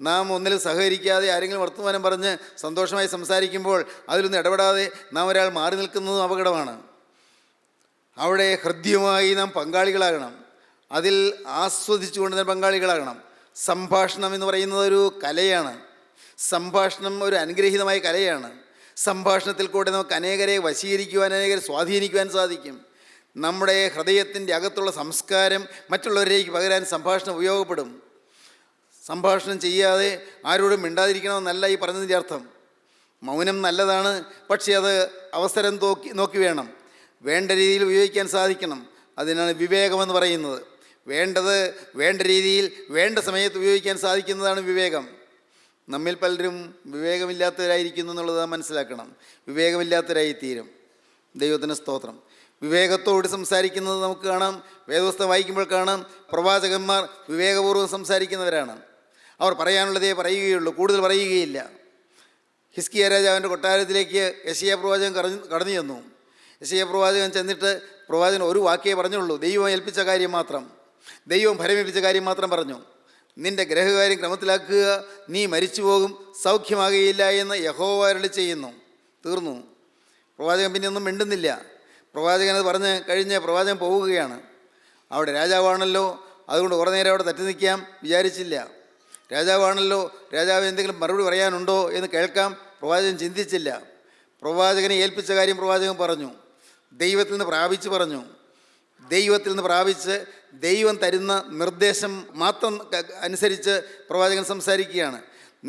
Speaker 2: നാം ഒന്നിലും സഹകരിക്കാതെ ആരെങ്കിലും വർത്തമാനം പറഞ്ഞ് സന്തോഷമായി സംസാരിക്കുമ്പോൾ അതിലൊന്നും ഇടപെടാതെ നാം ഒരാൾ മാറി നിൽക്കുന്നതും അപകടമാണ്. അവിടെ ഹൃദ്യമായി നാം പങ്കാളികളാകണം, അതിൽ ആസ്വദിച്ചുകൊണ്ട് തന്നെ പങ്കാളികളാകണം. സംഭാഷണം എന്ന് പറയുന്നത് ഒരു കലയാണ്. സംഭാഷണം ഒരു അനുഗ്രഹീതമായ കലയാണ്. സംഭാഷണത്തിൽ കൂടെ നമുക്ക് അനേകരെ വശീകരിക്കുവാൻ, അനേകരെ സ്വാധീനിക്കുവാൻ സാധിക്കും. നമ്മുടെ ഹൃദയത്തിൻ്റെ അകത്തുള്ള സംസ്കാരം മറ്റുള്ളവരിലേക്ക് പകരാൻ സംഭാഷണം ഉപയോഗപ്പെടും. സംഭാഷണം ചെയ്യാതെ ആരോടും മിണ്ടാതിരിക്കണമെന്നല്ല ഈ പറഞ്ഞതിൻ്റെ അർത്ഥം. മൗനം നല്ലതാണ്, പക്ഷേ അത് അവസരം നോക്കി വേണം, വേണ്ട രീതിയിൽ ഉപയോഗിക്കാൻ സാധിക്കണം. അതിനാണ് വിവേകമെന്ന് പറയുന്നത്. വേണ്ടത് വേണ്ട രീതിയിൽ വേണ്ട സമയത്ത് ഉപയോഗിക്കാൻ സാധിക്കുന്നതാണ് വിവേകം. നമ്മിൽ പലരും വിവേകമില്ലാത്തവരായിരിക്കുന്നു എന്നുള്ളത് നാം മനസ്സിലാക്കണം. വിവേകമില്ലാത്തവരായി തീരും. ദൈവത്തിന് സ്തോത്രം. വിവേകത്തോട് സംസാരിക്കുന്നത് നമുക്ക് കാണാം. വേദപുസ്തകം വായിക്കുമ്പോൾ കാണാം, പ്രവാചകന്മാർ വിവേകപൂർവ്വം സംസാരിക്കുന്നവരാണ്. അവർ പറയാനുള്ളതേ പറയുകയുള്ളൂ, കൂടുതൽ പറയുകയില്ല. ഹിസ്കിയ രാജാവിൻ്റെ കൊട്ടാരത്തിലേക്ക് യെശയ്യാ പ്രവാചകൻ കടന്നു ചെന്നു. യെശയ്യാ പ്രവാചകൻ ചെന്നിട്ട് പ്രവാചകൻ ഒരു വാക്കേ പറഞ്ഞുള്ളൂ, ദൈവം ഏൽപ്പിച്ച കാര്യം മാത്രം, ദൈവം ഫലമേൽപ്പിച്ച കാര്യം മാത്രം പറഞ്ഞു. നിൻ്റെ ഗ്രഹകാര്യം ക്രമത്തിലാക്കുക, നീ മരിച്ചു പോകും, സൗഖ്യമാകുകയില്ല എന്ന് യഹോവ അരുളി ചെയ്യുന്നു. തീർന്നു. പ്രവാചകൻ പിന്നെ ഒന്നും മിണ്ടുന്നില്ല. പ്രവാചകൻ അത് പറഞ്ഞ് കഴിഞ്ഞ് പ്രവാചകൻ പോവുകയാണ്. അവിടെ രാജാവാണല്ലോ, അതുകൊണ്ട് കുറേ നേരം അവിടെ തട്ടി നിൽക്കാം വിചാരിച്ചില്ല. രാജാവാണല്ലോ, രാജാവ് എന്തെങ്കിലും മറുപടി പറയാനുണ്ടോ എന്ന് കേൾക്കാം പ്രവാചകൻ ചിന്തിച്ചില്ല. പ്രവാചകനെ ഏൽപ്പിച്ച കാര്യം പ്രവാചകൻ പറഞ്ഞു, ദൈവത്തിൽ നിന്ന് പ്രാപിച്ച് പറഞ്ഞു. ദൈവത്തിൽ നിന്ന് പ്രാപിച്ച് ദൈവം തരുന്ന നിർദ്ദേശം മാത്രം അനുസരിച്ച് പ്രവാചകൻ സംസാരിക്കുകയാണ്.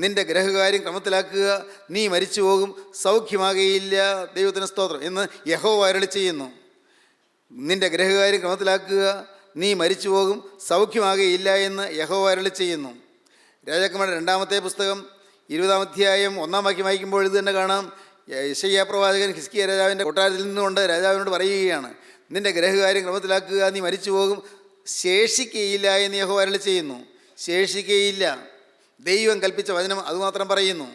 Speaker 2: നിൻ്റെ ഗ്രഹകാര്യം ക്രമത്തിലാക്കുക, നീ മരിച്ചു പോകും, സൗഖ്യമാകുകയില്ല. ദൈവത്തിന് സ്തോത്രം എന്ന് യഹോവ അരുളി ചെയ്യുന്നു. നിൻ്റെ ഗ്രഹകാര്യം ക്രമത്തിലാക്കുക, നീ മരിച്ചു പോകും, സൗഖ്യമാകുകയില്ല എന്ന് യഹോവ അരുളി ചെയ്യുന്നു. രാജാക്കന്മാരുടെ 2-ാമത്തെ പുസ്തകം 20-ാം അധ്യായം 1-ാം വാക്യം വായിക്കുമ്പോൾ ഇത് തന്നെ കാണാം. യെശയ്യാ പ്രവാചകൻ ഹിസ്കിയ രാജാവിൻ്റെ കൊട്ടാരത്തിൽ നിന്നുകൊണ്ട് രാജാവിനോട് പറയുകയാണ്, നിൻ്റെ ഗ്രഹകാര്യം ക്രമത്തിലാക്കുക, നീ മരിച്ചു പോകും, ശേഷിക്കുകയില്ല എന്ന് യഹോവ അരുളി ചെയ്യുന്നു. ശേഷിക്കുകയില്ല. ദൈവം കൽപ്പിച്ച വചനം അതുമാത്രം പറയുന്നു.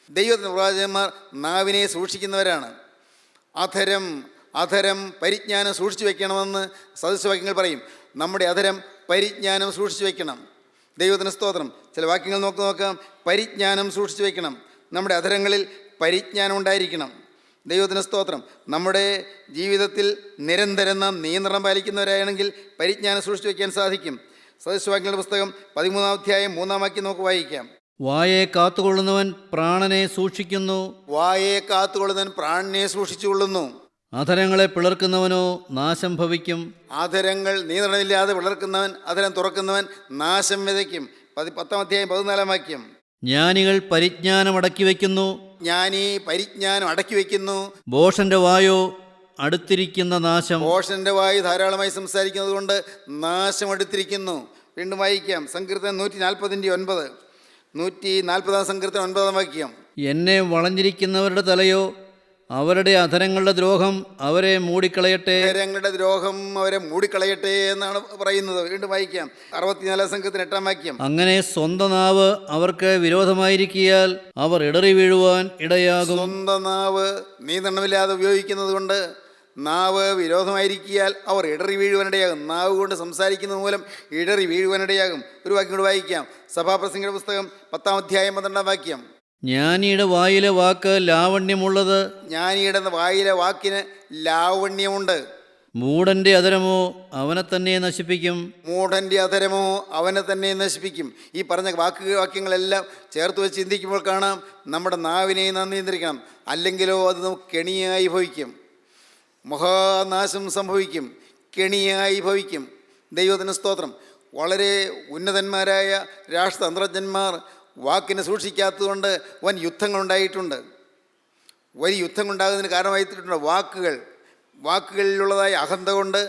Speaker 2: ദൈവത്തിൻ്റെ പ്രവാചകന്മാർ നാവിനെ സൂക്ഷിക്കുന്നവരാണ്. അധരം പരിജ്ഞാനം സൂക്ഷിച്ചു വയ്ക്കണമെന്ന് സദൃശവാക്യങ്ങൾ പറയും. നമ്മുടെ അധരം പരിജ്ഞാനം സൂക്ഷിച്ചു വയ്ക്കണം. ദൈവത്തിന് സ്തോത്രം. ചില വാക്യങ്ങൾ നോക്കാം. പരിജ്ഞാനം സൂക്ഷിച്ചു വയ്ക്കണം. നമ്മുടെ അധരങ്ങളിൽ പരിജ്ഞാനം ഉണ്ടായിരിക്കണം. ദൈവത്തിന് സ്തോത്രം. നമ്മുടെ ജീവിതത്തിൽ നിരന്തരം നാം നിയന്ത്രണം പാലിക്കുന്നവരാണെങ്കിൽ പരിജ്ഞാനം സൂക്ഷിച്ചു വയ്ക്കാൻ സാധിക്കും. സദൃശവാക്യങ്ങളുടെ പുസ്തകം 13-ാം അധ്യായം 3-ാം വാക്യം നമുക്ക് വായിക്കാം.
Speaker 3: വായെ കാത്തുകൊള്ളുന്നവൻ പ്രാണനെ സൂക്ഷിക്കുന്നു,
Speaker 2: വായെ കാത്തുകൊള്ളുന്നവൻ പ്രാണനെ സൂക്ഷിച്ചുകൊള്ളുന്നു.
Speaker 3: അധരങ്ങളെ പിളർക്കുന്നവനോ നാശം ഭവിക്കും.
Speaker 2: അധരങ്ങൾ നിയന്ത്രണമില്ലാതെ പിളർക്കുന്നവൻ, അധരം തുറക്കുന്നവൻ നാശം വിതയ്ക്കും. 10-ാം അധ്യായം 14-ാം വാക്യം.
Speaker 3: ജ്ഞാനികൾ പരിജ്ഞാനം അടക്കി വയ്ക്കുന്നു,
Speaker 2: ജ്ഞാനി പരിജ്ഞാനം അടക്കി വയ്ക്കുന്നു.
Speaker 3: ഭോഷന്റെ വായോ അടുത്തിരിക്കുന്ന നാശം.
Speaker 2: ഭോഷന്റെ വായു ധാരാളമായി സംസാരിക്കുന്നത് കൊണ്ട് നാശം അടുത്തിരിക്കുന്നു. വീണ്ടും വായിക്കാം. സങ്കീർത്തനം 140-9. 140-ാം സങ്കീർത്തനം 9-ാം വാക്യം.
Speaker 3: എന്നെ വളഞ്ഞിരിക്കുന്നവരുടെ തലയോ അവരുടെ അധരങ്ങളുടെ ദ്രോഹം അവരെ മൂടിക്കളയട്ടെ.
Speaker 2: അധരങ്ങളുടെ ദ്രോഹം അവരെ മൂടിക്കളയട്ടെ എന്നാണ് പറയുന്നത്. വീണ്ടും വായിക്കാം. 64-ാം സങ്കീർത്തനം 8-ാം വാക്യം.
Speaker 3: അങ്ങനെ സ്വന്തം നാവ് അവർക്ക് വിരോധമായിരിക്കിയാൽ അവർ ഇടറി വീഴുവാൻ ഇടയാകും.
Speaker 2: സ്വന്തം നാവ് നിയന്ത്രണമില്ലാതെ ഉപയോഗിക്കുന്നത് കൊണ്ട് നാവ് വിരോധമായിരിക്കിയാൽ അവർ ഇടറി വീഴുവാനിടയാകും. നാവ് കൊണ്ട് സംസാരിക്കുന്നത് മൂലം ഇടറി വീഴുവാനിടയാകും. ഒരു വാക്യം കൂടെ വായിക്കാം. സഭാപ്രസംഗിയുടെ പുസ്തകം 10-ാം അധ്യായം 12-ാം വാക്യം.
Speaker 3: ജ്ഞാനിയുടെ വായിലെ വാക്ക് ലാവണ്യമുള്ളത്,
Speaker 2: ജ്ഞാനിയുടെ വായിലെ വാക്കിന് ലാവണ്യമുണ്ട്.
Speaker 3: മൂഢന്റെ അധരമോ അവനെ തന്നെ നശിപ്പിക്കും.
Speaker 2: മൂഢൻ്റെ അധരമോ അവനെ തന്നെ നശിപ്പിക്കും. ഈ പറഞ്ഞ വാക്യങ്ങളെല്ലാം ചേർത്ത് വെച്ച് ചിന്തിക്കുമ്പോൾ കാണാം, നമ്മുടെ നാവിനെ നാം നിയന്ത്രിക്കണം. അല്ലെങ്കിലോ അത് നമുക്ക് കെണിയായി ഭവിക്കും, മഹാനാശം സംഭവിക്കും, കെണിയായി ഭവിക്കും. ദൈവത്തിന് സ്തോത്രം. വളരെ ഉന്നതന്മാരായ രാഷ്ട്രതന്ത്രജ്ഞന്മാർ വാക്കിനെ സൂക്ഷിക്കാത്തതുകൊണ്ട് വൻ യുദ്ധങ്ങളുണ്ടായിട്ടുണ്ട്. വലിയ യുദ്ധങ്ങളുണ്ടാകുന്നതിന് കാരണമായിട്ടുണ്ട് വാക്കുകളിലുള്ളതായ അഹന്ത കൊണ്ട്,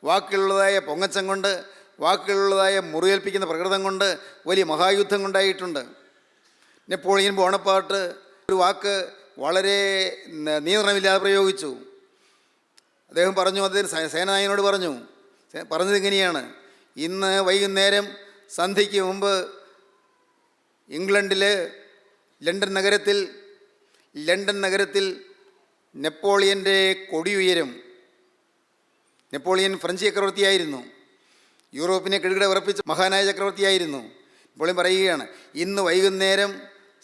Speaker 2: വാക്കുകളിലുള്ളതായ പൊങ്ങച്ചം കൊണ്ട്, വാക്കുകളിലുള്ളതായ മുറിവേൽപ്പിക്കുന്ന പ്രകൃതം കൊണ്ട് വലിയ മഹായുദ്ധങ്ങളുണ്ടായിട്ടുണ്ട്. നെപ്പോളിയൻ ബോണപ്പാർട്ട് ഒരു വാക്ക് വളരെ നിയന്ത്രണമില്ലാതെ പ്രയോഗിച്ചു. അദ്ദേഹം പറഞ്ഞു, അദ്ദേഹം സേനാനായകനോട് പറഞ്ഞത് ഇങ്ങനെയാണ്: ഇന്ന് വൈകുന്നേരം സന്ധ്യയ്ക്ക് മുമ്പ് ഇംഗ്ലണ്ടിൽ ലണ്ടൻ നഗരത്തിൽ നെപ്പോളിയൻ്റെ കൊടിയുയരും. Napoleon French ചക്രവർത്തിയായിരുന്നു. യൂറോപ്പിനെ കിടുകിട ഉറപ്പിച്ച മഹാനായ ചക്രവർത്തിയായിരുന്നു. നെപ്പോളിയൻ പറയുകയാണ്, ഇന്ന് വൈകുന്നേരം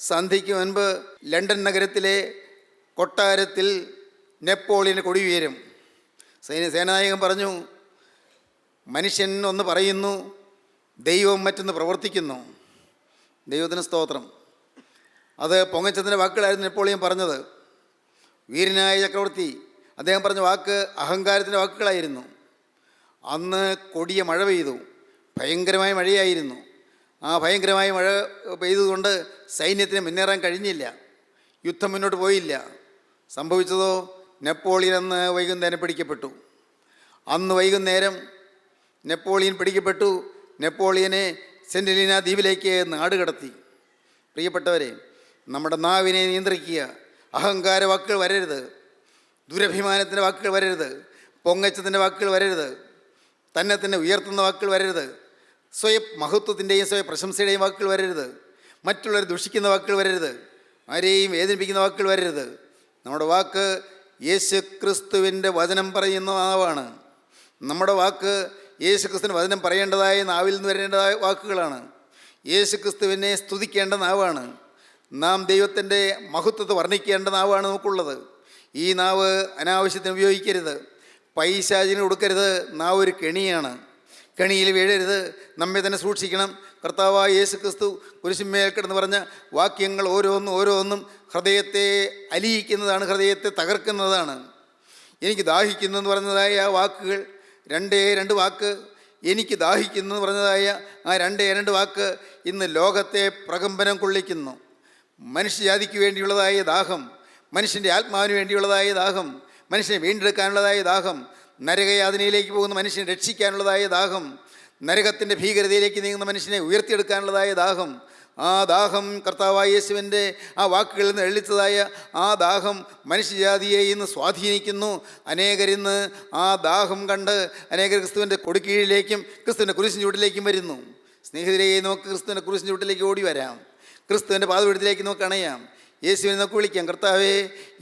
Speaker 2: സന്ധ്യയ്ക്ക് മുൻപ് ലണ്ടൻ നഗരത്തിലെ കൊട്ടാരത്തിൽ നെപ്പോളിയൻ്റെ കൊടിയുയരും. സേനാനായകൻ പറഞ്ഞു, മനുഷ്യൻ ഒന്ന് പറയുന്നു, ദൈവം മറ്റൊന്ന് പ്രവർത്തിക്കുന്നു. ദൈവത്തിന് സ്തോത്രം. അത് പൊങ്ങച്ചത്തിൻ്റെ വാക്കുകളായിരുന്നു നെപ്പോളിയൻ പറഞ്ഞത്. വീരനായ ചക്രവർത്തി അദ്ദേഹം പറഞ്ഞ വാക്ക് അഹങ്കാരത്തിൻ്റെ വാക്കുകളായിരുന്നു. അന്ന് കൊടിയ മഴ പെയ്തു, ഭയങ്കരമായ മഴയായിരുന്നു. ആ ഭയങ്കരമായ മഴ പെയ്തുകൊണ്ട് സൈന്യത്തിന് മുന്നേറാൻ കഴിഞ്ഞില്ല, യുദ്ധം മുന്നോട്ട് പോയില്ല. സംഭവിച്ചതോ, നെപ്പോളിയൻ അന്ന് വൈകുന്നേരം പിടിക്കപ്പെട്ടു. അന്ന് വൈകുന്നേരം നെപ്പോളിയൻ പിടിക്കപ്പെട്ടു. നെപ്പോളിയനെ സെൻ്റ് ഹെലീന ദ്വീപിലേക്ക് നാടുകടത്തി. പ്രിയപ്പെട്ടവരെ, നമ്മുടെ നാവിനെ നിയന്ത്രിക്കുക. അഹങ്കാര വാക്കുകൾ വരരുത്, ദുരഭിമാനത്തിൻ്റെ വാക്കുകൾ വരരുത്, പൊങ്ങച്ചത്തിൻ്റെ വാക്കുകൾ വരരുത്, തന്നെ ഉയർത്തുന്ന വാക്കുകൾ വരരുത്, സ്വയം മഹത്വത്തിൻ്റെയും സ്വയം പ്രശംസയുടെയും വാക്കുകൾ വരരുത്, മറ്റുള്ളവരെ ദുഷിക്കുന്ന വാക്കുകൾ വരരുത്, ആരെയും വേദനിപ്പിക്കുന്ന വാക്കുകൾ വരരുത്. നമ്മുടെ വാക്ക് യേശു ക്രിസ്തുവിൻ്റെ വചനം പറയുന്ന നാവാണ്. നമ്മുടെ വാക്ക് യേശു ക്രിസ്തുവിൻ്റെ വചനം പറയേണ്ടതായ നാവിൽ നിന്ന് വരേണ്ടതായ വാക്കുകളാണ്. യേശു ക്രിസ്തുവിനെ സ്തുതിക്കേണ്ട നാവാണ്. നാം ദൈവത്തിൻ്റെ മഹത്വത്തെ വർണ്ണിക്കേണ്ട നാവാണ് നമുക്കുള്ളത്. ഈ നാവ് അനാവശ്യത്തിന് ഉപയോഗിക്കരുത്, പൈശാചിന് കൊടുക്കരുത്. നാവ് ഒരു കെണിയാണ്, കെണിയിൽ വീഴരുത്. നമ്മെ തന്നെ സൂക്ഷിക്കണം. കർത്താവായ യേശു ക്രിസ്തു കുരിശിന്മേൽ കിടന്ന് പറഞ്ഞ വാക്യങ്ങൾ ഓരോന്നും ഹൃദയത്തെ അലിയിക്കുന്നതാണ്, ഹൃദയത്തെ തകർക്കുന്നതാണ്. എനിക്ക് ദാഹിക്കുന്നു എന്ന് പറഞ്ഞതായ ആ വാക്കുകൾ, രണ്ട് വാക്ക്, എനിക്ക് ദാഹിക്കുന്നു എന്ന് പറഞ്ഞതായ ആ രണ്ട് വാക്ക് ഇന്ന് ലോകത്തെ പ്രകമ്പനം കൊള്ളിക്കുന്നു. മനുഷ്യജാതിക്ക് വേണ്ടിയുള്ളതായ ദാഹം, മനുഷ്യൻ്റെ ആത്മാവിന് വേണ്ടിയുള്ളതായ ദാഹം, മനുഷ്യനെ വീണ്ടെടുക്കാനുള്ളതായ ദാഹം, നരകയാതനയിലേക്ക് പോകുന്ന മനുഷ്യനെ രക്ഷിക്കാനുള്ളതായ ദാഹം, നരകത്തിൻ്റെ ഭീകരതയിലേക്ക് നീങ്ങുന്ന മനുഷ്യനെ ഉയർത്തിയെടുക്കാനുള്ളതായ ദാഹം, ആ ദാഹം കർത്താവായ യേശുവിൻ്റെ ആ വാക്കുകളിൽ നിന്ന് എഴുതിച്ചതായ ആ ദാഹം മനുഷ്യജാതിയെ ഇന്ന് സ്വാധീനിക്കുന്നു. അനേകരിന്ന് ആ ദാഹം കണ്ട് അനേകർ ക്രിസ്തുവിൻ്റെ കൊടുക്കീഴിലേക്കും ക്രിസ്തുവിൻ്റെ കുരിശിൻ ചൂട്ടിലേക്കും വരുന്നു. സ്നേഹിതരെ, നമുക്ക് ക്രിസ്തുവിൻ്റെ കുരിശിൻ ചൂട്ടിലേക്ക് ഓടി വരാം, ക്രിസ്തുവിൻ്റെ പാദപീഠത്തിലേക്ക് നമുക്ക് അണയാം, യേശുവിനെ നമുക്ക് വിളിക്കാം. കർത്താവേ,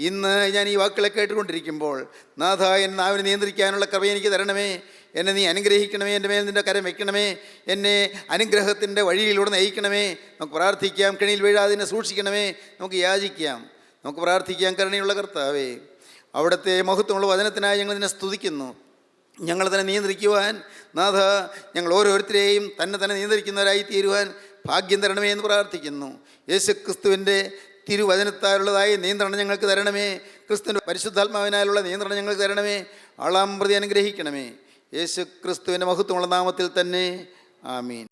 Speaker 2: ഇന്ന് ഞാൻ ഈ വാക്കുകളെ കേട്ടുകൊണ്ടിരിക്കുമ്പോൾ നാഥ, എന്നെ നാവിനെ നിയന്ത്രിക്കാനുള്ള കൃപ എനിക്ക് തരണമേ. എന്നെ നീ അനുഗ്രഹിക്കണമേ, എൻ്റെ മേൽ നിൻ്റെ കരം വയ്ക്കണമേ, എന്നെ അനുഗ്രഹത്തിൻ്റെ വഴിയിലൂടെ നയിക്കണമേ. നമുക്ക് പ്രാർത്ഥിക്കാം. കെണിയിൽ വീഴാതെ എന്നെ സൂക്ഷിക്കണമേ. നമുക്ക് യാചിക്കാം, നമുക്ക് പ്രാർത്ഥിക്കാം. കരുണയുള്ള കർത്താവേ, അവിടുത്തെ മഹത്വമുള്ള വചനത്തിനായി ഞങ്ങൾ നിന്നെ സ്തുതിക്കുന്നു. ഞങ്ങൾ തന്നെ നിയന്ത്രിക്കുവാൻ നാഥ, ഞങ്ങൾ ഓരോരുത്തരെയും തന്നെ നിയന്ത്രിക്കുന്നവരായി തീരുവാൻ ഭാഗ്യം തരണമേ എന്ന് പ്രാർത്ഥിക്കുന്നു. യേശു ക്രിസ്തുവിൻ്റെ തിരുവചനത്താലുള്ളതായ നിയന്ത്രണം ഞങ്ങൾക്ക് തരണമേ. ക്രിസ്തുവിൻ്റെ പരിശുദ്ധാത്മാവിനാലുള്ള നിയന്ത്രണം ഞങ്ങൾക്ക് തരണമേ. ആളാം പ്രതി അനുഗ്രഹിക്കണമേ. യേശു ക്രിസ്തുവിൻ്റെ മഹത്വമുള്ള നാമത്തിൽ തന്നെ, ആമീൻ.